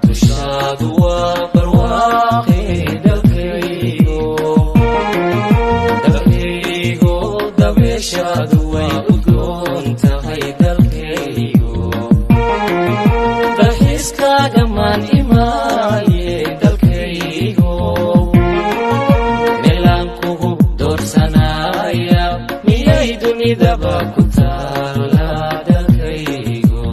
dushaadu waa barwaaqe dalkaygo dabeeshaadu way udgoon tahay dalkaygo dalxiiskaaga maan imaaye dalkaygo meelaan kugu doorsanaya miyay dunidaba ku taala dalkaygo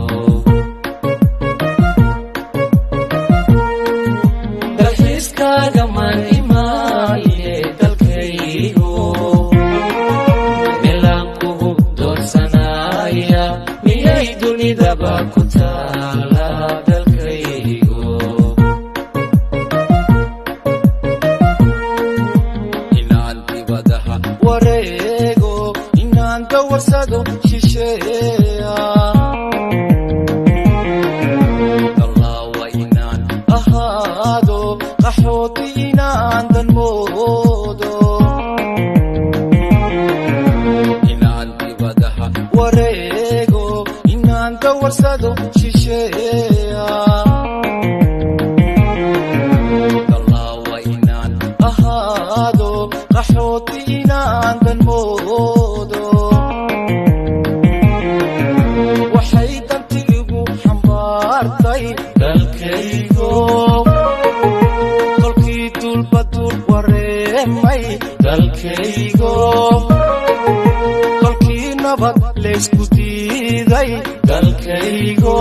dalxiiskaaga maan imaaye dalkaygo meelaan kugu doorsanaya miyay dunidaba ku taala dalkaygo inaan dibadaha wareego inaan dawarsado shisheeya dallaawa inaan ahaado qaxooti inaan danmoodo inaan dibadaha wareego inaan dawarsado shisheeya dallaawa inaan ahaado qaxooti inaan danmoodo waxay dantiigu xambaartay dalkaygo kolkii dulbadul wareemay dalkaygo kolkii nabad laysku diiday dalkaygo